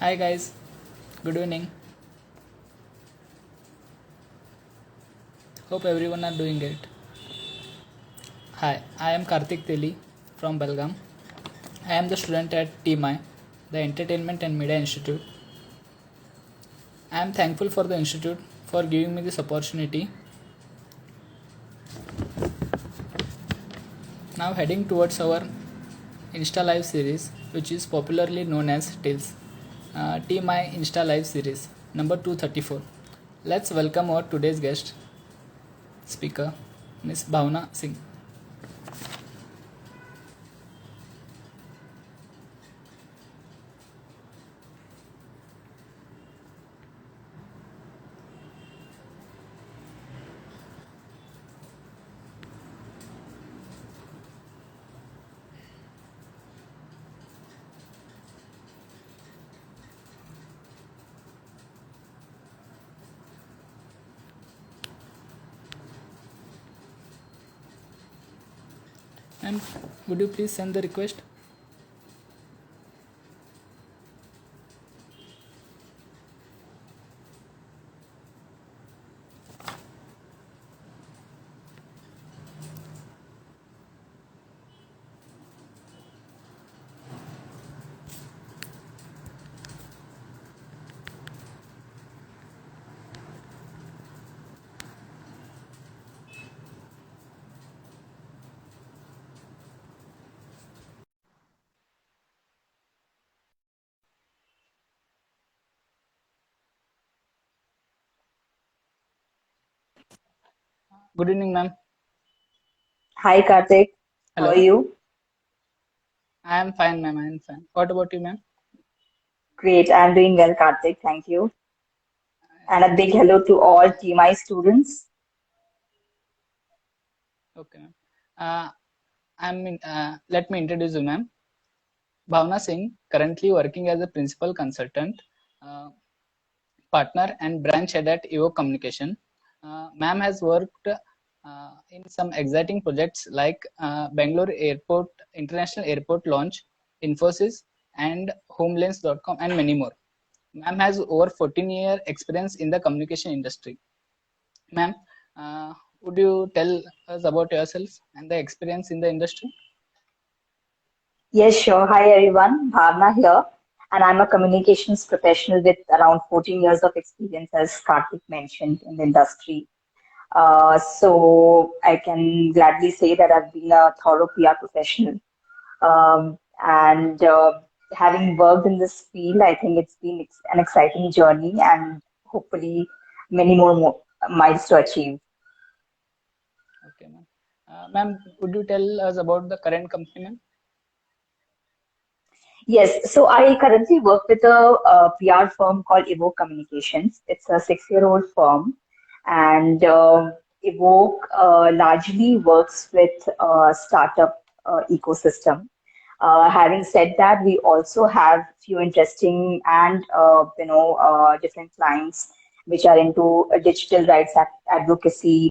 Hi guys, good evening. Hope everyone are doing great. Hi, I am Karthik Teli from Belgaum. I am the student at TMI, the Entertainment and Media Institute. I am thankful for the institute for giving me this opportunity. Now heading towards our Insta Live series, which is popularly known as TILS. TMI Insta Live series number 234. Let's welcome our today's guest speaker, Miss Bhavna Singh. And would you please send the request? Good evening, ma'am. Hi Karthik, how are Hello. you? I am fine, ma'am. I am fine. What about you, ma'am? Great, I'm doing well, Karthik. Thank you. And a big Actually, hello to all TMI students. okay, ma'am. Let me introduce you, ma'am. Bhavna Singh, currently working as a principal consultant, uh, partner, and branch head at EVO Communication. Ma'am has worked in some exciting projects like Bangalore Airport International Airport launch, Infosys, and Homelens.com, and many more. Ma'am has over 14-year experience in the communication industry. Ma'am, would you tell us about yourself and the experience in the industry? Yes, sure. Hi everyone, Bhavna here. And I'm a communications professional with around 14 years of experience, as Karthik mentioned, in the industry. So I can gladly say that I've been a thorough PR professional. And having worked in this field, I think it's been an exciting journey and hopefully many more miles to achieve. Okay, ma'am. Ma'am, would you tell us about the current company, ma'am? Yes, so I currently work with a, PR firm called Evoke Communications. It's a 6-year-old firm, and Evoke largely works with startup ecosystem. Having said that, we also have few interesting and different clients which are into digital rights advocacy,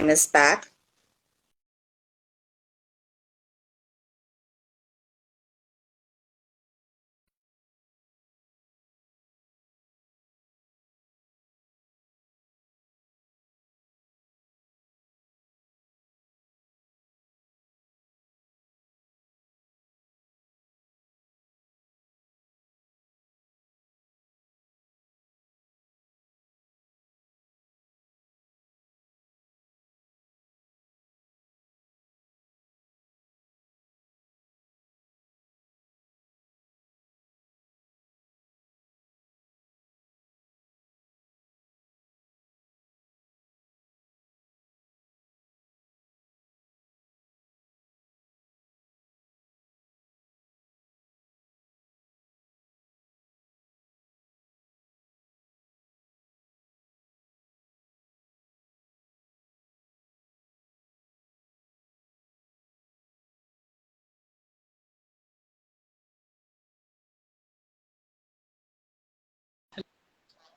Agnes back.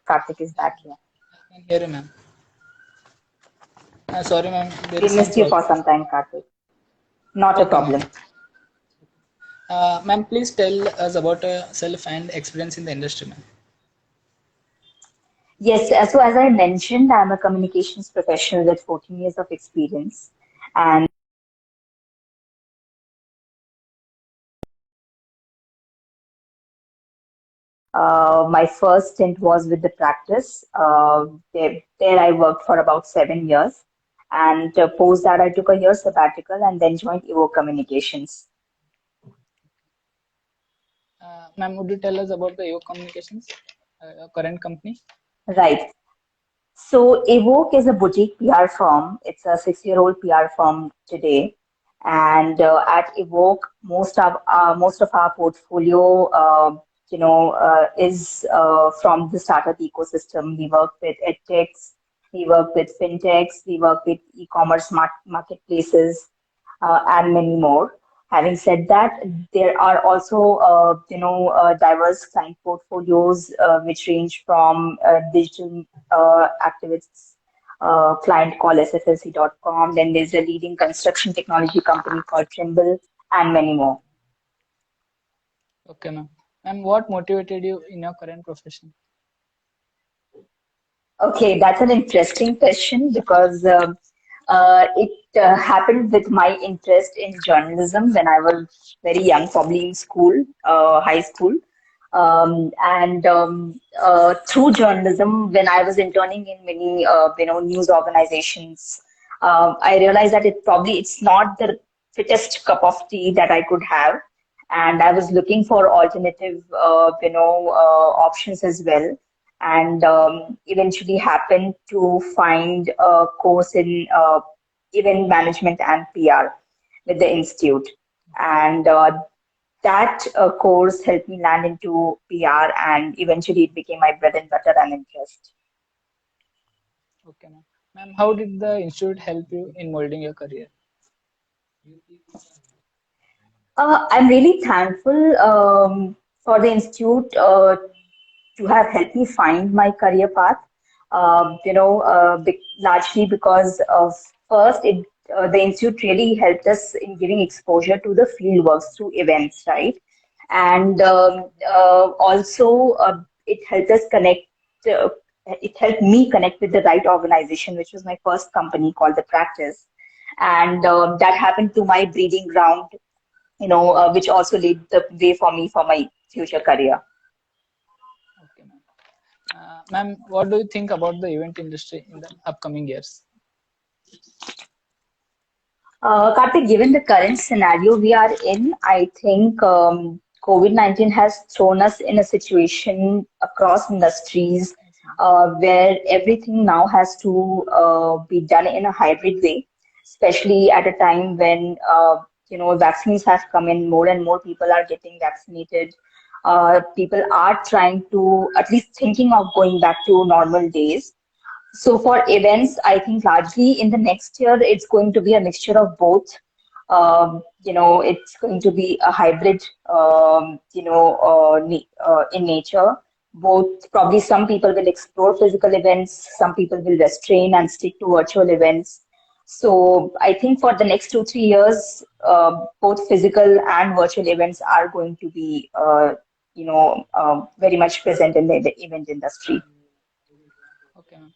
Karthik is back here. I can hear you, ma'am. Sorry, ma'am. There We is some missed you problem. for some time, Karthik. Not a Okay, ma'am. problem. Ma'am, please tell us about yourself and experience in the industry, ma'am. Yes, so as I mentioned, I'm a communications professional with 14 years of experience. And my first stint was with the practice. There I worked for about 7 years. And post that, I took a year sabbatical and then joined Evo Communications. Ma'am, would you tell us about the EO Communications, your current company? Right. So Evoke is a boutique PR firm. It's a 6-year-old PR firm today. And at Evoke, most of our portfolio, is from the startup ecosystem. We work with edtechs, we work with fintechs, we work with e-commerce marketplaces, and many more. Having said that, there are also, diverse client portfolios which range from digital activists client called SFLC.com. Then there's a leading construction technology company called Trimble, and many more. Okay, ma'am. Ma'am, what motivated you in your current profession? Okay, that's an interesting question because it happened with my interest in journalism when I was very young, probably in school, high school. And through journalism, when I was interning in many, news organizations, I realized that it's not the fittest cup of tea that I could have, and I was looking for alternative, options as well, and eventually happened to find a course in event management and PR with the institute. And that course helped me land into PR, and eventually it became my bread and butter and interest. Okay, ma'am. Ma'am, how did the institute help you in molding your career? I'm really thankful for the institute to have helped me find my career path. Largely because of first, the institute really helped us in giving exposure to the field works through events, right? And also, it helped us connect. Uh, it helped me connect with the right organization, which was my first company called The Practice, and that happened to my breeding ground, which also laid the way for me for my future career. Okay, ma'am. Ma'am, what do you think about the event industry in the upcoming years? Karthik, given the current scenario we are in, I think COVID-19 has thrown us in a situation across industries where everything now has to be done in a hybrid way, especially at a time when vaccines have come in, more and more people are getting vaccinated. People are trying to at least thinking of going back to normal days. So for events, I think largely in the next year, it's going to be a mixture of both. It's going to be a hybrid, in nature. Both, probably some people will explore physical events, some people will restrain and stick to virtual events. So I think for the next 2, 3 years, both physical and virtual events are going to be, very much present in the event industry. Okay, ma'am.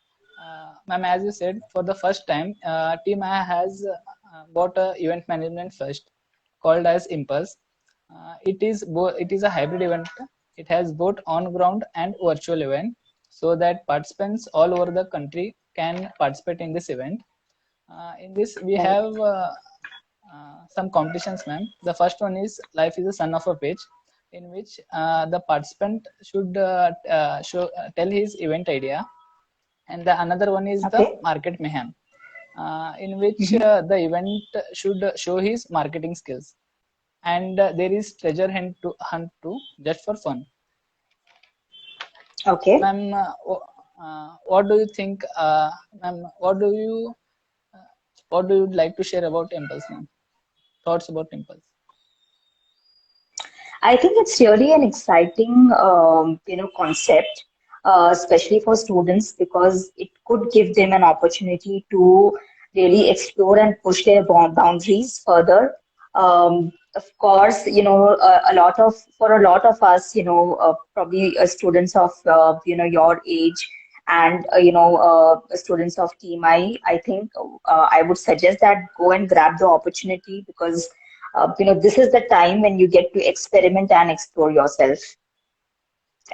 Ma'am, as you said, for the first time, Team I has got a event management first, called as Impulse. It is a hybrid event. It has both on-ground and virtual event, so that participants all over the country can participate in this event. In this, we Right. have some competitions, ma'am. The first one is Life is a Son of a Page, in which the participant should tell his event idea, and the another one is the Okay. Market Mayhem, in which Hmm. the event should show his marketing skills, and there is treasure hunt too, just for fun. Okay. Ma'am, what do you think, ma'am? Uh, what do you like to share about Impulse, ma'am? Thoughts about Impulse? I think it's really an exciting, concept, especially for students because it could give them an opportunity to really explore and push their boundaries further. Of course, for a lot of us, probably students of, your age and, students of Team I think I would suggest that go and grab the opportunity because this is the time when you get to experiment and explore yourself.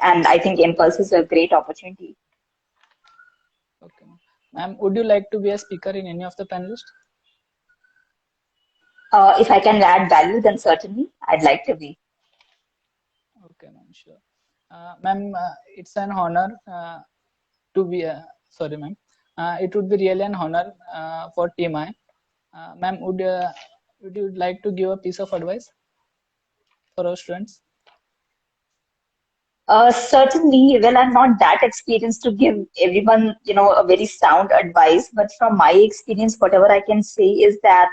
And I think Impulse is a great opportunity. Okay, ma'am. Ma'am, would you like to be a speaker in any of the panelists? If I can add value, then certainly I'd like to be. Okay, ma'am, sure. Ma'am, it's an honor to be, sorry, ma'am. It would be really an honor for Team I. Ma'am, would you like to give a piece of advice for our students? Certainly, well, I'm not that experienced to give everyone, a very sound advice, but from my experience, whatever I can say is that,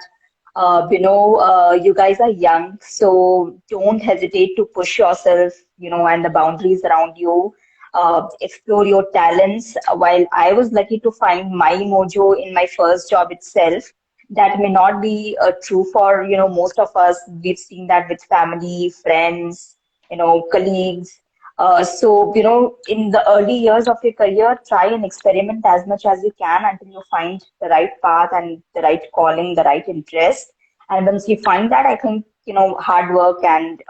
you guys are young, so don't hesitate to push yourself, and the boundaries around you. Explore your talents. While I was lucky to find my mojo in my first job itself, that may not be true for, most of us. We've seen that with family, friends, colleagues in the early years of your career, try and experiment as much as you can until you find the right path and the right calling, the right interest. And once you find that, I think, hard work and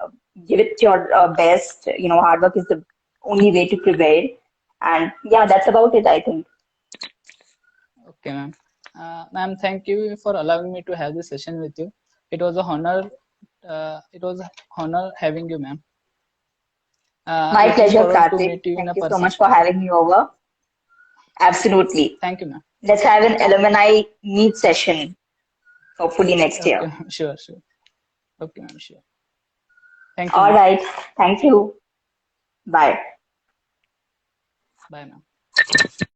give it your best. Hard work is the only way to prevail. And yeah, that's about it, I think. Okay, ma'am. Ma'am, thank you for allowing me to have this session with you. It was a honor. It was a honor having you, ma'am. My Looking pleasure, forward to Karthik. meet you in a Thank you so person. much for having me over. Absolutely. Thank you, ma'am. Let's have an alumni meet session, hopefully next year. Okay, ma'am. Sure, sure. Okay, ma'am. Sure. Thank you, All ma'am. right. Thank you. Bye. Bye, ma'am.